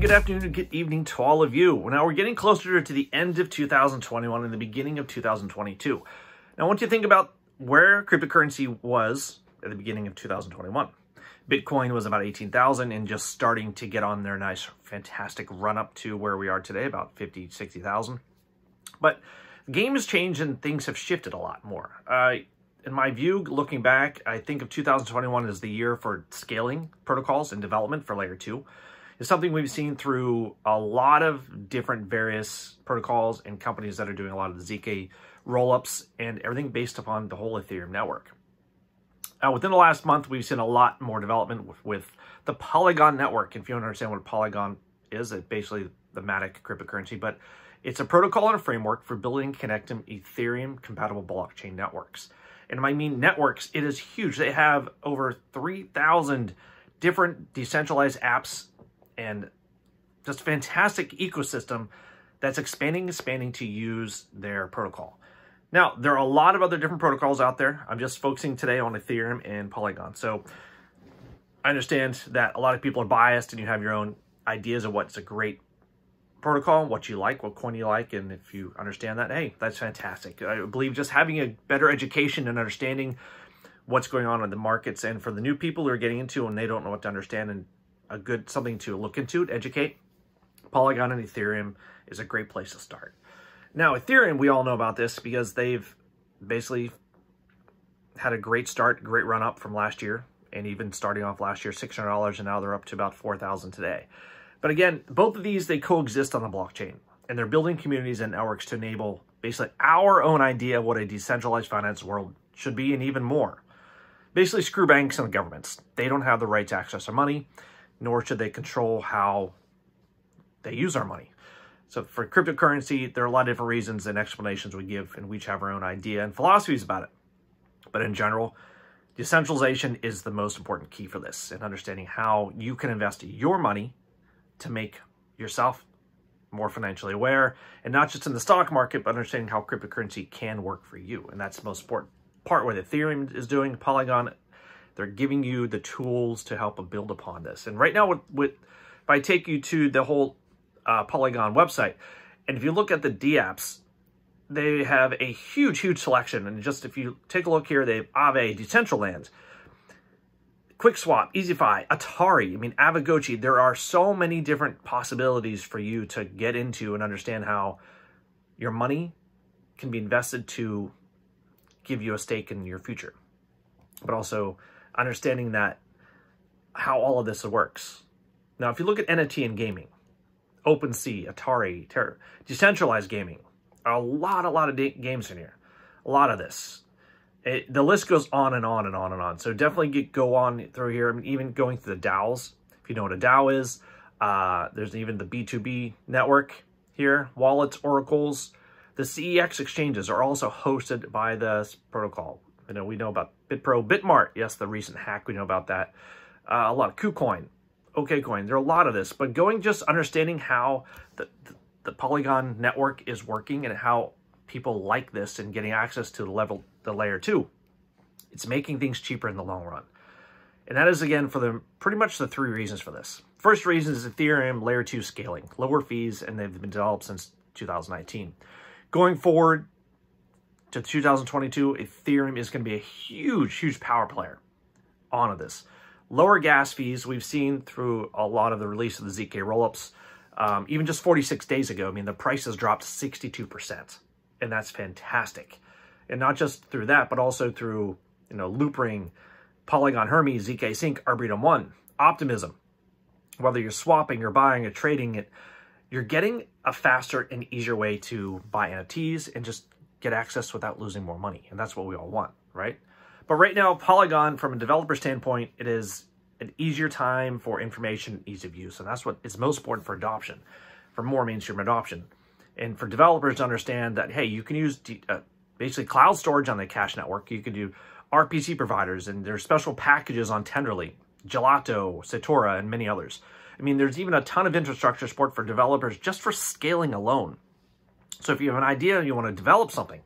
morning, good afternoon, and good evening to all of you. Now we're getting closer to the end of 2021 and the beginning of 2022. Now I want you to think about where cryptocurrency was at the beginning of 2021. Bitcoin was about 18,000 and just starting to get on their nice, fantastic run up to where we are today, about 50, 60,000. But the game has changed and things have shifted a lot more. In my view, looking back, I think of 2021 as the year for scaling protocols and development for layer 2. It's something we've seen through a lot of different various protocols and companies that are doing a lot of the ZK rollups and everything based upon the whole Ethereum network. Now, within the last month, we've seen a lot more development with the Polygon network. If you don't understand what a Polygon is, it's basically the matic cryptocurrency, but it's a protocol and a framework for building and connecting Ethereum-compatible blockchain networks. And when I mean networks, it is huge. They have over 3,000 different decentralized apps and just fantastic ecosystem that's expanding to use their protocol. Now, there are a lot of other different protocols out there. I'm just focusing today on Ethereum and Polygon. So I understand that a lot of people are biased and you have your own ideas of what's a great protocol, what you like, what coin you like, and if you understand that, hey, that's fantastic. I believe just having a better education and understanding what's going on in the markets, and for the new people who are getting into and they don't know what to understand, and something to look into, to educate, Polygon and Ethereum is a great place to start. Now, Ethereum, we all know about this because they've basically had a great start, great run up from last year, and even starting off last year, $600, and now they're up to about 4,000 today. But again, both of these, they coexist on the blockchain, and they're building communities and networks to enable basically our own idea of what a decentralized finance world should be, and even more. Basically, screw banks and governments. They don't have the right to access our money, nor should they control how they use our money. So for cryptocurrency, there are a lot of different reasons and explanations we give, and we each have our own idea and philosophies about it. But in general, decentralization is the most important key for this, and understanding how you can invest your money to make yourself more financially aware, and not just in the stock market, but understanding how cryptocurrency can work for you. And that's the most important part. What Ethereum is doing, Polygon, they're giving you the tools to help build upon this. And right now, if I take you to the whole Polygon website, and if you look at the DApps, they have a huge selection. And just if you take a look here, they have Aave, Decentraland, QuickSwap, EasyFi, Atari, Avagochi. There are so many different possibilities for you to get into and understand how your money can be invested to give you a stake in your future. But also understanding that how all of this works. Now, if you look at NFT and gaming, OpenSea, Atari, decentralized gaming, a lot of games in here. A lot of this. The list goes on and on and on and on. So definitely go on through here. Even going through the DAOs, if you know what a DAO is. There's even the B2B network here, wallets, oracles. The CEX exchanges are also hosted by this protocol. We know about BitPro, Bitmart. Yes, the recent hack, we know about that. A lot of KuCoin, OKCoin. There are a lot of this. But just understanding how the Polygon network is working and how people like this and getting access to the layer 2, it's making things cheaper in the long run. And that is, again, for pretty much the 3 reasons for this. First reason is Ethereum layer 2 scaling, lower fees, and they've been developed since 2019. Going forward to 2022, Ethereum is going to be a huge power player on this. Lower gas fees we've seen through a lot of the release of the ZK rollups. Even just 46 days ago, the price has dropped 62%, and that's fantastic. And not just through that, but also through Loopring, Polygon Hermes, ZK Sync, Arbitrum One, Optimism. Whether you're swapping or buying or trading it, you're getting a faster and easier way to buy NFTs and just get access without losing more money. And that's what we all want, right? But right now, Polygon, from a developer standpoint, it is an easier time for information, ease of use. And that's what is most important for adoption, for more mainstream adoption. And for developers to understand that, hey, you can use basically cloud storage on the Cash network. You can do RPC providers, and there's special packages on Tenderly, Gelato, Satora, and many others. There's even a ton of infrastructure support for developers just for scaling alone. So if you have an idea and you want to develop something,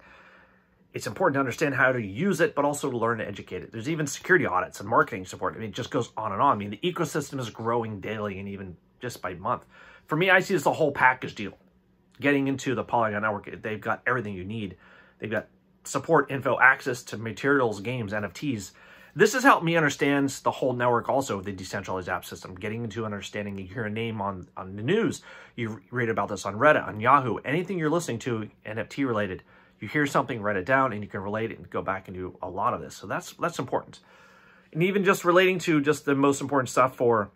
it's important to understand how to use it, but also to learn to educate it. There's even security audits and marketing support. It just goes on and on. The ecosystem is growing daily, and even just by month. For me, I see this a whole package deal. Getting into the Polygon network, they've got everything you need. They've got support, info, access to materials, games, NFTs. This has helped me understand the whole network also, the decentralized app system, getting into understanding. You hear a name on the news, you read about this on Reddit, on Yahoo, anything you're listening to NFT related, you hear something, write it down, and you can relate it and go back and do a lot of this. So that's important. And even just relating to just the most important stuff for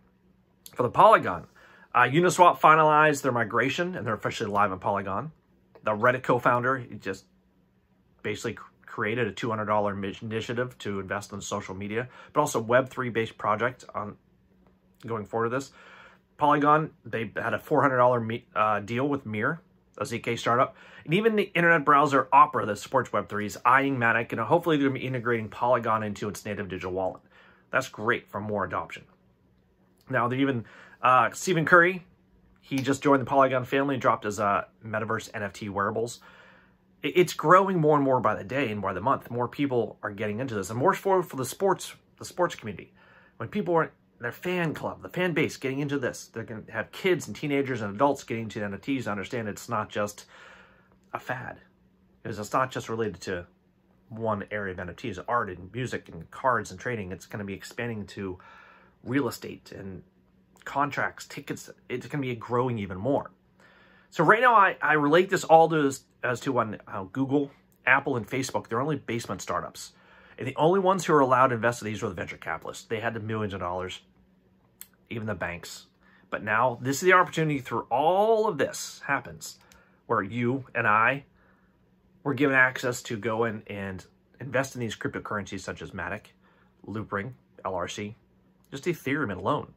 the Polygon. Uniswap finalized their migration, and they're officially live on Polygon. The Reddit co-founder just basically created a $200 initiative to invest in social media, but also Web3-based project on going forward with this. Polygon, they had a $400 deal with Mir, a ZK startup. And even the internet browser Opera that supports Web3 is eyeing matic, and hopefully they're going to be integrating Polygon into its native digital wallet. That's great for more adoption. Now, they're even Stephen Curry, he just joined the Polygon family and dropped his metaverse NFT wearables. It's growing more and more by the day and by the month. More people are getting into this, and more for the sports community. When people are their fan club, the fan base getting into this, they're going to have kids and teenagers and adults getting into NFTs. Understand it's not just a fad, because it's not just related to one area of NFTs, art and music and cards and trading. It's going to be expanding to real estate and contracts, tickets. It's going to be growing even more. So right now, I relate this all to as to how Google, Apple, and Facebook, they're only basement startups. And the only ones who are allowed to invest in these were the venture capitalists. They had the millions of dollars, even the banks. But now, this is the opportunity through all of this happens, where you and I were given access to go in and invest in these cryptocurrencies such as matic, Loopring, LRC, just Ethereum alone.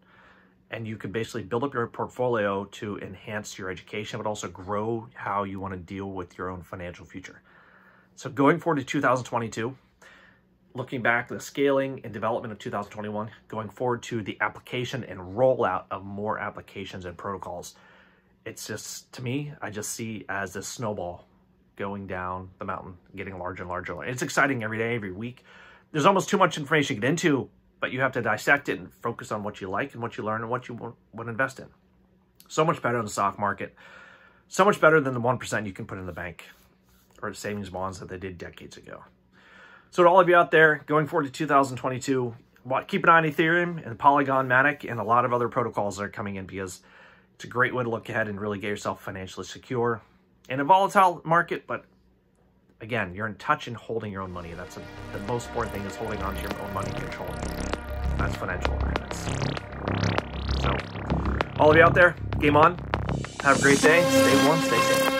And you can basically build up your portfolio to enhance your education, but also grow how you want to deal with your own financial future. So going forward to 2022, looking back at the scaling and development of 2021, going forward to the application and rollout of more applications and protocols, it's just, to me, I just see as this snowball going down the mountain, getting larger and larger. It's exciting every day, every week. There's almost too much information to get into, but you have to dissect it and focus on what you like and what you learn and what you want to invest in. So much better than the stock market. So much better than the 1% you can put in the bank or savings bonds that they did decades ago. So to all of you out there, going forward to 2022, keep an eye on Ethereum and Polygon, matic, and a lot of other protocols that are coming in, because it's a great way to look ahead and really get yourself financially secure in a volatile market. But again, you're in touch and holding your own money. That's the most important thing, is holding on to your own money, controlling it. That's financial awareness. So all of you out there, game on. Have a great day. Stay warm, stay safe.